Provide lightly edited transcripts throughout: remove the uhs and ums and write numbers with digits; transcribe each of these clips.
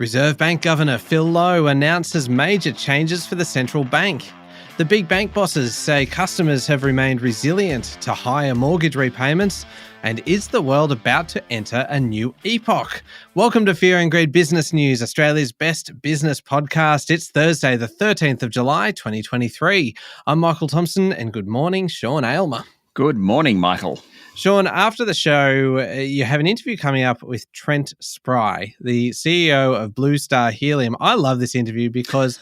Reserve Bank Governor Phil Lowe announces major changes for the central bank. The big bank bosses say customers have remained resilient to higher mortgage repayments. And is the world about to enter a new epoch? Welcome to Fear and Greed Business News, Australia's best business podcast. It's Thursday, the 13th of July, 2023. I'm Michael Thompson, and good morning, Sean Aylmer. Good morning, Michael. Sean, after the show, you have an interview coming up with Trent Spry, the CEO of Blue Star Helium. I love this interview because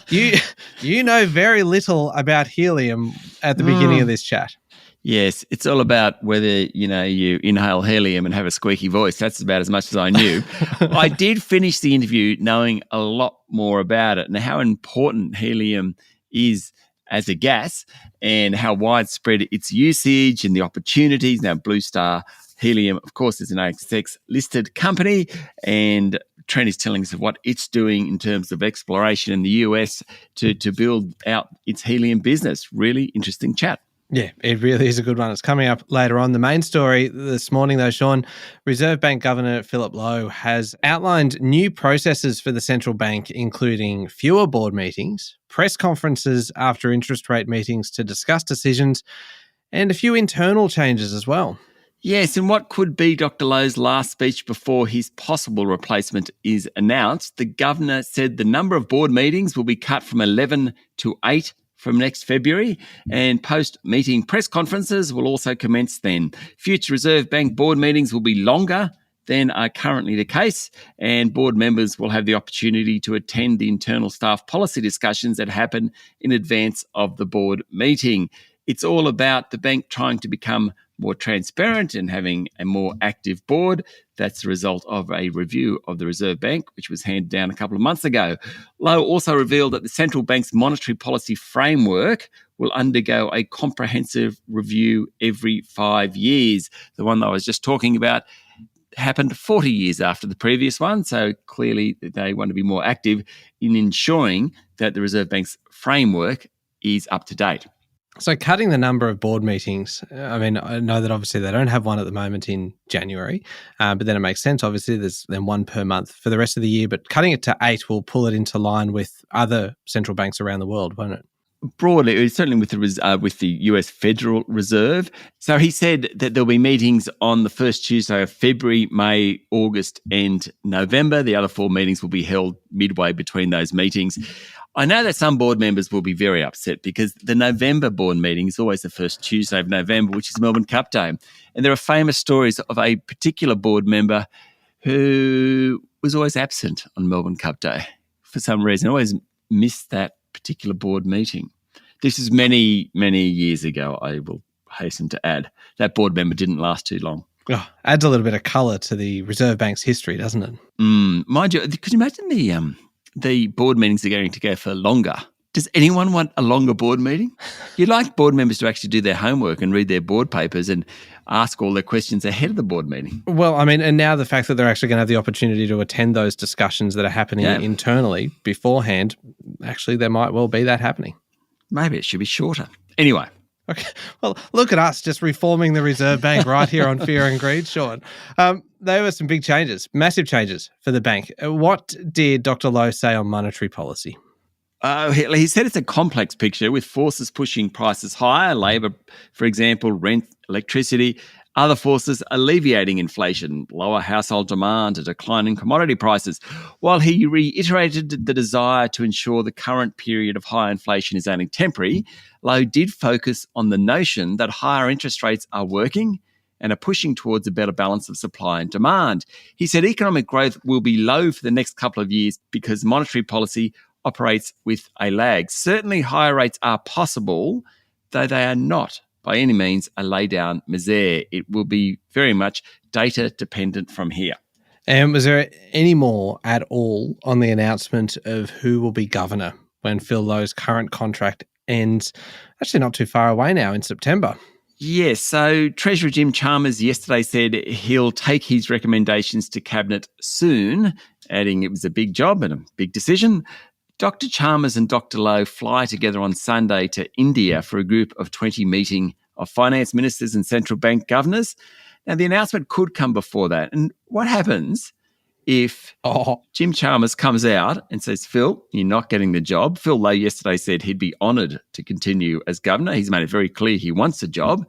you know very little about helium at the beginning of this chat. Yes, it's all about whether, you inhale helium and have a squeaky voice. That's about as much as I knew. I did finish the interview knowing a lot more about it and how important helium is as a gas and how widespread its usage and the opportunities. Now, Blue Star Helium, of course, is an ASX-listed company, and Trent is telling us what it's doing in terms of exploration in the US to build out its helium business. Really interesting chat. Yeah, it really is a good one. It's coming up later on. The main story this morning, though, Sean, Reserve Bank Governor Phil Lowe has outlined new processes for the central bank, including fewer board meetings, press conferences after interest rate meetings to discuss decisions, and a few internal changes as well. Yes, and what could be Dr. Lowe's last speech before his possible replacement is announced, the governor said the number of board meetings will be cut from 11 to 8 from next February, and post-meeting press conferences will also commence then. Future Reserve Bank board meetings will be longer than are currently the case, and board members will have the opportunity to attend the internal staff policy discussions that happen in advance of the board meeting. It's all about the bank trying to become more transparent and having a more active board. That's the result of a review of the Reserve Bank, which was handed down a couple of months ago. Lowe also revealed that the central bank's monetary policy framework will undergo a comprehensive review every 5 years. The one that I was just talking about happened 40 years after the previous one, so clearly they want to be more active in ensuring that the Reserve Bank's framework is up to date. So cutting the number of board meetings, I mean, I know that obviously they don't have one at the moment in January, but then it makes sense. Obviously, there's then one per month for the rest of the year, but cutting it to 8 will pull it into line with other central banks around the world, won't it? Broadly, certainly with the US Federal Reserve. So he said that there'll be meetings on the first Tuesday of February, May, August and November. The other 4 meetings will be held midway between those meetings. I know that some board members will be very upset because the November board meeting is always the first Tuesday of November, which is Melbourne Cup Day. And there are famous stories of a particular board member who was always absent on Melbourne Cup Day for some reason. I always missed that particular board meeting. This is many, many years ago, I will hasten to add. That board member didn't last too long. Oh, adds a little bit of colour to the Reserve Bank's history, doesn't it? Mind you, could you imagine the board meetings are going to go for longer? Does anyone want a longer board meeting? You'd like board members to actually do their homework and read their board papers and ask all their questions ahead of the board meeting. Well, I mean, and now the fact that they're actually going to have the opportunity to attend those discussions that are happening internally beforehand, actually there might well be that happening. Maybe it should be shorter. Anyway. Okay. Well, look at us just reforming the Reserve Bank right here on Fear and Greed, Sean. There were some big changes, massive changes for the bank. What did Dr. Lowe say on monetary policy? He said it's a complex picture with forces pushing prices higher, labour, for example, rent, electricity, other forces alleviating inflation, lower household demand, a decline in commodity prices. While he reiterated the desire to ensure the current period of high inflation is only temporary, Lowe did focus on the notion that higher interest rates are working and are pushing towards a better balance of supply and demand. He said economic growth will be low for the next couple of years because monetary policy operates with a lag. Certainly higher rates are possible, though they are not by any means a lay-down misère. It will be very much data dependent from here. And was there any more at all on the announcement of who will be governor when Phil Lowe's current contract ends, actually not too far away now, in September? Yes, so Treasurer Jim Chalmers yesterday said he'll take his recommendations to Cabinet soon, adding it was a big job and a big decision. Dr. Chalmers and Dr. Lowe fly together on Sunday to India for a group of 20 meeting of finance ministers and central bank governors. Now, the announcement could come before that. And what happens if Jim Chalmers comes out and says, Phil, you're not getting the job. Phil Lowe yesterday said he'd be honoured to continue as governor. He's made it very clear he wants a job.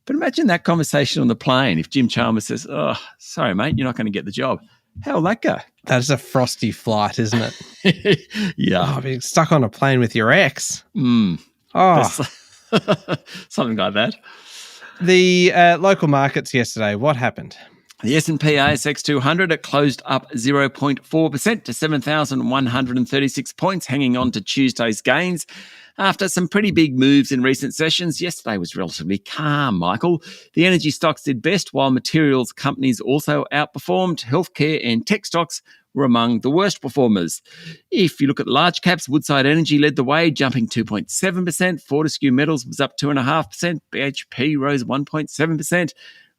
But imagine that conversation on the plane if Jim Chalmers says, oh, sorry, mate, you're not going to get the job. How will that go? That's a frosty flight, isn't it? Yeah. Being stuck on a plane with your ex. Something like that. The local markets yesterday, what happened? The S&P ASX 200, it closed up 0.4% to 7,136 points, hanging on to Tuesday's gains. After some pretty big moves in recent sessions, yesterday was relatively calm, Michael. The energy stocks did best, while materials companies also outperformed. Healthcare and tech stocks were among the worst performers. If you look at large caps, Woodside Energy led the way, jumping 2.7%. Fortescue Metals was up 2.5%. BHP rose 1.7%.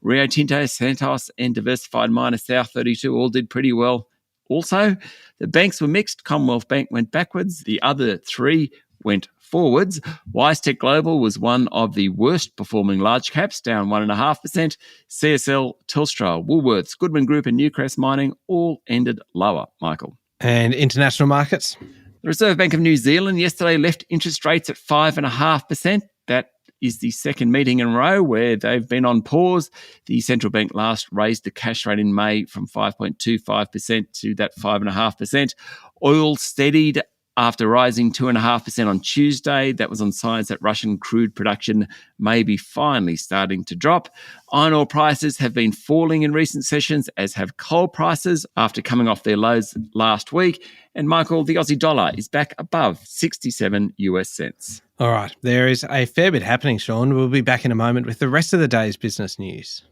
Rio Tinto, Santos and Diversified Miner South32 all did pretty well. Also, the banks were mixed. Commonwealth Bank went backwards. The other three went forwards. WiseTech Global was one of the worst performing large caps, down 1.5%. CSL, Telstra, Woolworths, Goodman Group and Newcrest Mining all ended lower, Michael. And international markets? The Reserve Bank of New Zealand yesterday left interest rates at 5.5%. That is the second meeting in a row where they've been on pause. The central bank last raised the cash rate in May from 5.25% to that 5.5%. Oil steadied after rising 2.5% on Tuesday. That was on signs that Russian crude production may be finally starting to drop. Iron ore prices have been falling in recent sessions, as have coal prices after coming off their lows last week. And Michael, the Aussie dollar is back above 67 US cents. All right, there is a fair bit happening, Sean. We'll be back in a moment with the rest of the day's business news.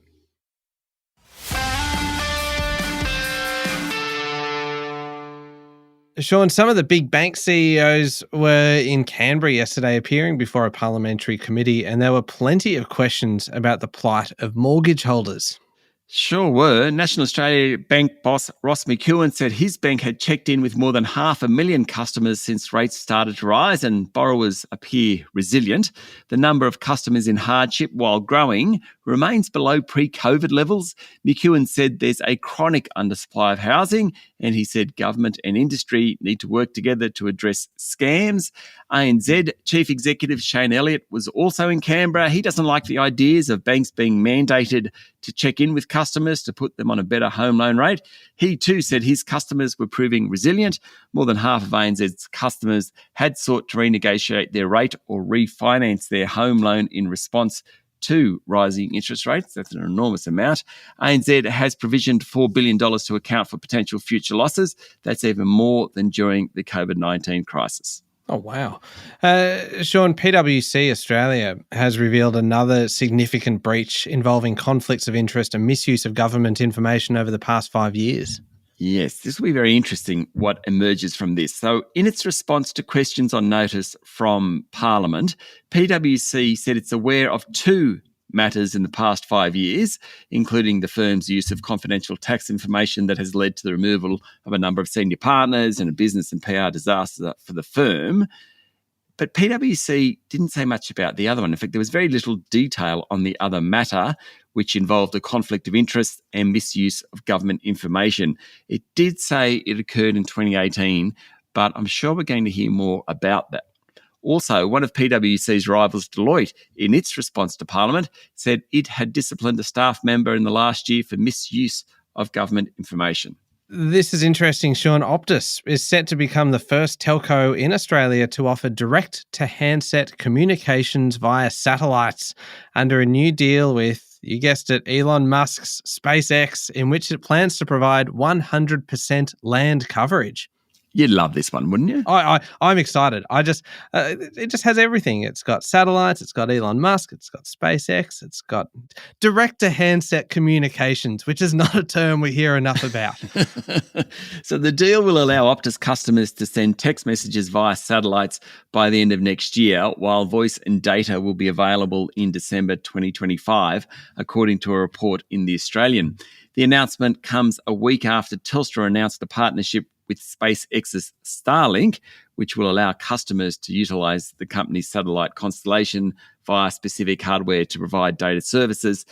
Sean, some of the big bank CEOs were in Canberra yesterday appearing before a parliamentary committee, and there were plenty of questions about the plight of mortgage holders. Sure were. National Australia Bank boss Ross McEwen said his bank had checked in with more than 500,000 customers since rates started to rise and borrowers appear resilient. The number of customers in hardship, while growing, remains below pre-COVID levels. McEwen said there's a chronic undersupply of housing, and he said government and industry need to work together to address scams. ANZ Chief Executive Shane Elliott was also in Canberra. He doesn't like the ideas of banks being mandated to check in with customers to put them on a better home loan rate. He too said his customers were proving resilient. More than half of ANZ's customers had sought to renegotiate their rate or refinance their home loan in response to rising interest rates. That's an enormous amount. ANZ has provisioned $4 billion to account for potential future losses. That's even more than during the COVID-19 crisis. Oh, wow. Sean, PwC Australia has revealed another significant breach involving conflicts of interest and misuse of government information over the past 5 years. Yes, this will be very interesting what emerges from this. So in its response to questions on notice from Parliament, PwC said it's aware of two matters in the past 5 years, including the firm's use of confidential tax information that has led to the removal of a number of senior partners and a business and PR disaster for the firm. But PwC didn't say much about the other one. In fact, there was very little detail on the other matter, which involved a conflict of interest and misuse of government information. It did say it occurred in 2018, but I'm sure we're going to hear more about that. Also, one of PwC's rivals, Deloitte, in its response to Parliament, said it had disciplined a staff member in the last year for misuse of government information. This is interesting, Sean. Optus is set to become the first telco in Australia to offer direct-to-handset communications via satellites under a new deal with, you guessed it, Elon Musk's SpaceX, in which it plans to provide 100% land coverage. You'd love this one, wouldn't you? I'm excited. It just has everything. It's got satellites, it's got Elon Musk, it's got SpaceX, it's got direct-to-handset communications, which is not a term we hear enough about. So the deal will allow Optus customers to send text messages via satellites by the end of next year, while voice and data will be available in December 2025, according to a report in The Australian. The announcement comes a week after Telstra announced a partnership with SpaceX's Starlink, which will allow customers to utilize the company's satellite constellation via specific hardware to provide data services.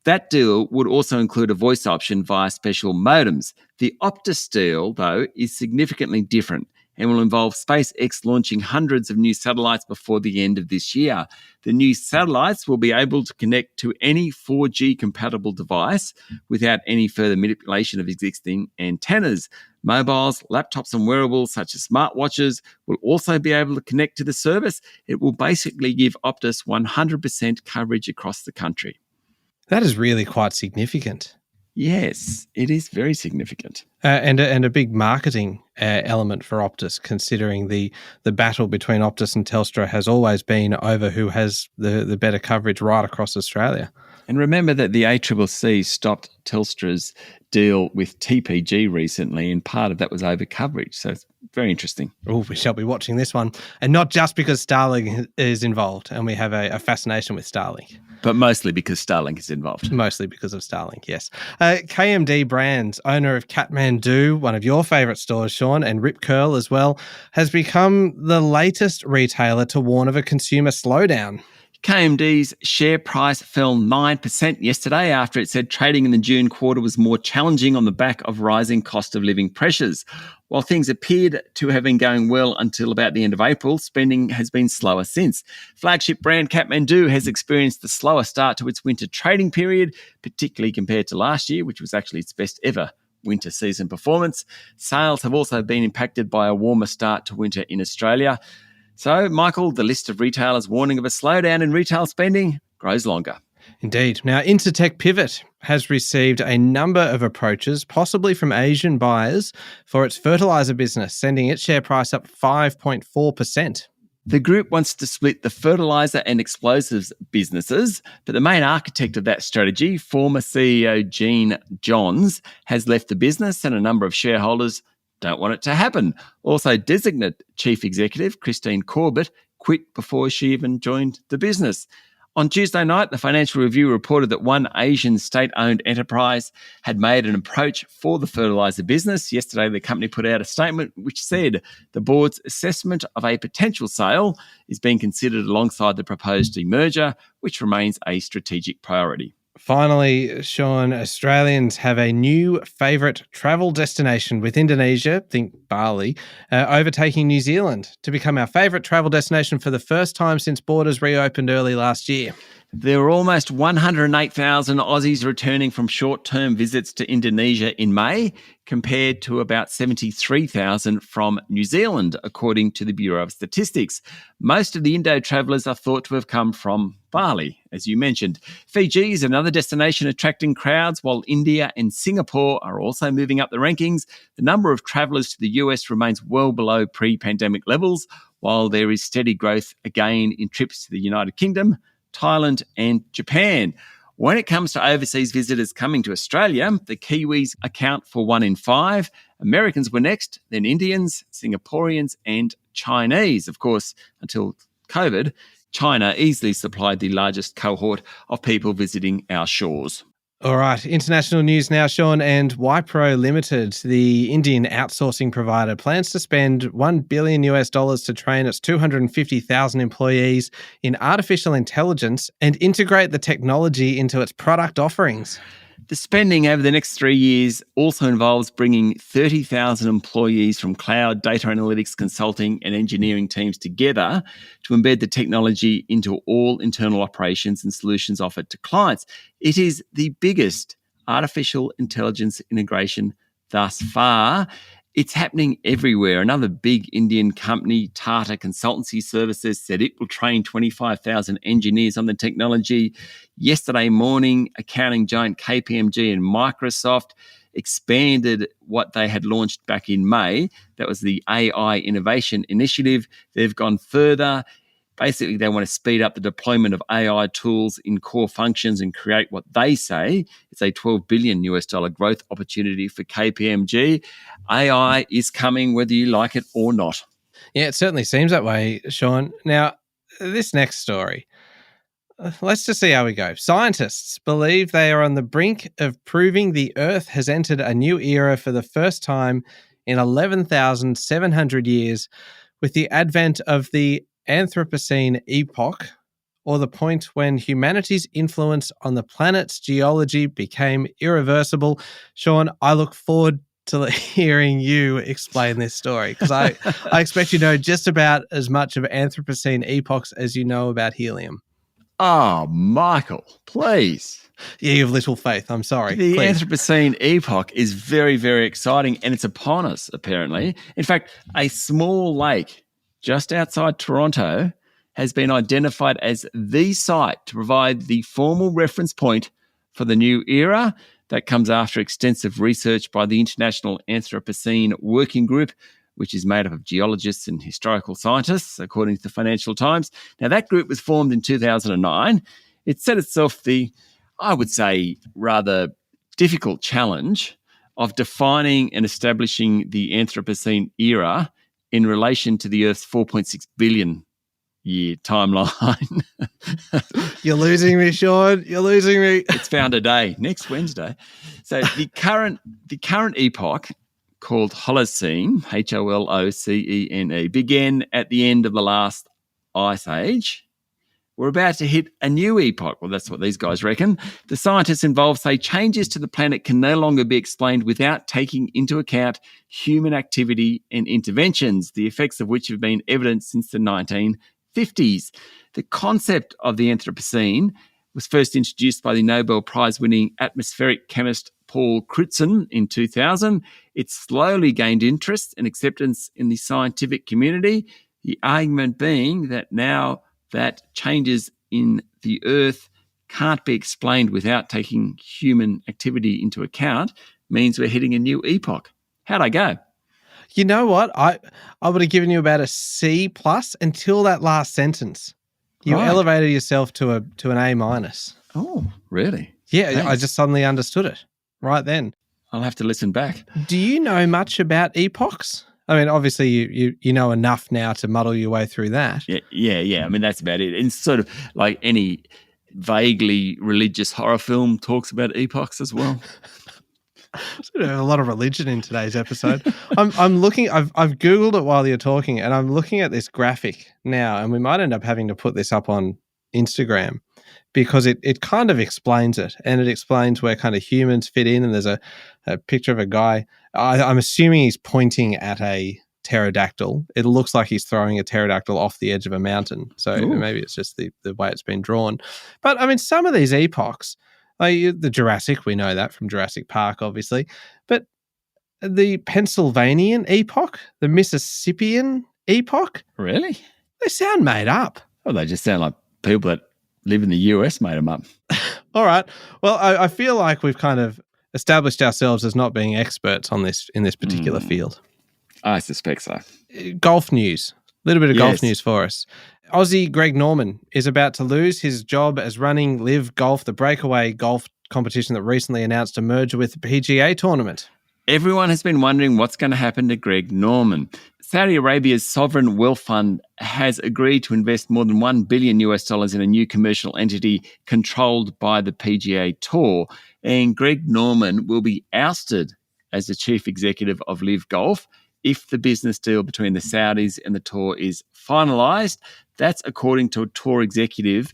That deal would also include a voice option via special modems. The Optus deal, though, is significantly different and will involve SpaceX launching hundreds of new satellites before the end of this year. The new satellites will be able to connect to any 4G compatible device without any further manipulation of existing antennas. Mobiles, laptops and wearables such as smartwatches will also be able to connect to the service. It will basically give Optus 100% coverage across the country. That is really quite significant. Yes, it is very significant. And a big marketing element for Optus, considering the battle between Optus and Telstra has always been over who has the better coverage right across Australia. And remember that the ACCC stopped Telstra's deal with TPG recently, and part of that was over coverage. So it's very interesting. Oh, we shall be watching this one. And not just because Starlink is involved, and we have a fascination with Starlink. But mostly because Starlink is involved. Mostly because of Starlink, yes. KMD Brands, owner of Kathmandu, one of your favourite stores, Sean, and Rip Curl as well, has become the latest retailer to warn of a consumer slowdown. KMD's share price fell 9% yesterday after it said trading in the June quarter was more challenging on the back of rising cost of living pressures. While things appeared to have been going well until about the end of April, spending has been slower since. Flagship brand Kathmandu has experienced the slower start to its winter trading period, particularly compared to last year, which was actually its best ever winter season performance. Sales have also been impacted by a warmer start to winter in Australia. So, Michael, the list of retailers warning of a slowdown in retail spending grows longer. Indeed. Now, Intertech Pivot has received a number of approaches, possibly from Asian buyers, for its fertiliser business, sending its share price up 5.4%. The group wants to split the fertiliser and explosives businesses, but the main architect of that strategy, former CEO Gene Johns, has left the business and a number of shareholders don't want it to happen. Also, designate Chief Executive Christine Corbett quit before she even joined the business. On Tuesday night, the Financial Review reported that one Asian state-owned enterprise had made an approach for the fertiliser business. Yesterday, the company put out a statement which said the board's assessment of a potential sale is being considered alongside the proposed demerger, which remains a strategic priority. Finally, Sean, Australians have a new favourite travel destination with Indonesia, think Bali, overtaking New Zealand to become our favourite travel destination for the first time since borders reopened early last year. There were almost 108,000 Aussies returning from short-term visits to Indonesia in May, compared to about 73,000 from New Zealand, according to the Bureau of Statistics. Most of the Indo travellers are thought to have come from Bali, as you mentioned. Fiji is another destination attracting crowds, while India and Singapore are also moving up the rankings. The number of travellers to the US remains well below pre-pandemic levels, while there is steady growth again in trips to the United Kingdom, Thailand and Japan. When it comes to overseas visitors coming to Australia, the Kiwis account for 1 in 5. Americans were next, then Indians, Singaporeans and Chinese. Of course, until COVID, China easily supplied the largest cohort of people visiting our shores. All right, international news now, Sean, and Wipro Limited, the Indian outsourcing provider, plans to spend $1 billion to train its 250,000 employees in artificial intelligence and integrate the technology into its product offerings. The spending over the next 3 years also involves bringing 30,000 employees from cloud, data analytics, consulting and engineering teams together to embed the technology into all internal operations and solutions offered to clients. It is the biggest artificial intelligence integration thus far. It's happening everywhere. Another big Indian company, Tata Consultancy Services, said it will train 25,000 engineers on the technology. Yesterday morning, accounting giant KPMG and Microsoft expanded what they had launched back in May. That was the AI Innovation Initiative. They've gone further. Basically, they want to speed up the deployment of AI tools in core functions and create what they say is a $12 billion growth opportunity for KPMG. AI is coming whether you like it or not. Yeah, it certainly seems that way, Sean. Now, this next story, let's just see how we go. Scientists believe they are on the brink of proving the Earth has entered a new era for the first time in 11,700 years with the advent of the Anthropocene epoch, or the point when humanity's influence on the planet's geology became irreversible. Sean, I look forward to hearing you explain this story, because I expect you know just about as much of Anthropocene epochs as you know about helium. Oh, Michael, please. Yeah, you have little faith. I'm sorry. The Please. Anthropocene epoch is very, very exciting, and it's upon us, apparently. In fact, a small lake just outside Toronto has been identified as the site to provide the formal reference point for the new era. That comes after extensive research by the International Anthropocene Working Group, which is made up of geologists and historical scientists, according to the Financial Times. Now, that group was formed in 2009. It set itself the, I would say, rather difficult challenge of defining and establishing the Anthropocene era in relation to the Earth's 4.6 billion year timeline. You're losing me, Sean. You're losing me. It's Founder Day, next Wednesday. So the current epoch, called Holocene, Holocene, began at the end of the last ice age. We're about to hit a new epoch. Well, that's what these guys reckon. The scientists involved say changes to the planet can no longer be explained without taking into account human activity and interventions, the effects of which have been evident since the 1950s. The concept of the Anthropocene was first introduced by the Nobel Prize-winning atmospheric chemist Paul Crutzen in 2000. It slowly gained interest and acceptance in the scientific community, the argument being that now that changes in the Earth can't be explained without taking human activity into account means we're hitting a new epoch. How'd I go? You know what? I would have given you about a C+ until that last sentence. You elevated yourself to an A-. Oh, really? Yeah, Thanks. I just suddenly understood it right then. I'll have to listen back. Do you know much about epochs? I mean, obviously you know enough now to muddle your way through that. Yeah. I mean, that's about it. It's sort of like any vaguely religious horror film talks about epochs as well. Sort of a lot of religion in today's episode. I'm looking. I've Googled it while you're talking, and I'm looking at this graphic now, and we might end up having to put this up on Instagram because it kind of explains it, and it explains where kind of humans fit in. And there's a picture of a guy. I'm assuming he's pointing at a pterodactyl. It looks like he's throwing a pterodactyl off the edge of a mountain. So maybe it's just the way it's been drawn. But I mean, some of these epochs. The Jurassic, we know that from Jurassic Park, obviously. But the Pennsylvanian epoch, the Mississippian epoch. Really? They sound made up. Well, they just sound like people that live in the US made them up. All right. Well, I feel like we've kind of established ourselves as not being experts on this in this particular field. I suspect so. Golf news. A little bit of golf news for us. Aussie Greg Norman is about to lose his job as running Live Golf, the breakaway golf competition that recently announced a merger with the PGA tournament. Everyone has been wondering what's going to happen to Greg Norman. Saudi Arabia's sovereign wealth fund has agreed to invest more than $1 billion in a new commercial entity controlled by the PGA Tour. And Greg Norman will be ousted as the chief executive of Live Golf if the business deal between the Saudis and the Tour is finalised. That's according to a Tour executive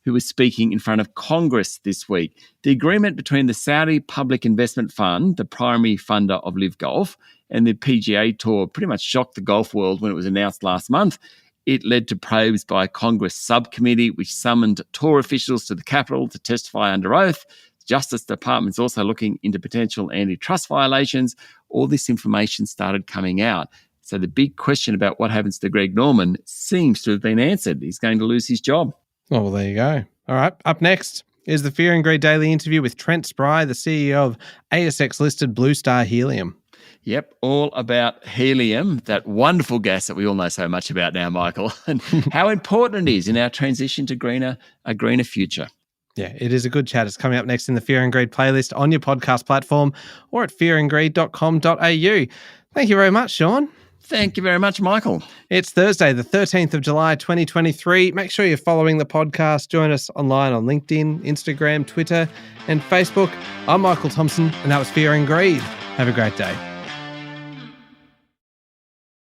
who was speaking in front of Congress this week. The agreement between the Saudi Public Investment Fund, the primary funder of Live Golf, and the PGA Tour pretty much shocked the golf world when it was announced last month. It led to probes by a Congress subcommittee, which summoned Tour officials to the Capitol to testify under oath. The Justice Department's also looking into potential antitrust violations. All this information started coming out. So the big question about what happens to Greg Norman seems to have been answered. He's going to lose his job. Oh, well, there you go. All right. Up next is the Fear and Greed Daily interview with Trent Spry, the CEO of ASX-listed Blue Star Helium. Yep, all about helium, that wonderful gas that we all know so much about now, Michael, and how important it is in our transition to a greener future. Yeah, it is a good chat. It's coming up next in the Fear and Greed playlist on your podcast platform or at fearandgreed.com.au. Thank you very much, Sean. Thank you very much, Michael. It's Thursday, the 13th of July, 2023. Make sure you're following the podcast. Join us online on LinkedIn, Instagram, Twitter, and Facebook. I'm Michael Thompson, and that was Fear and Greed. Have a great day.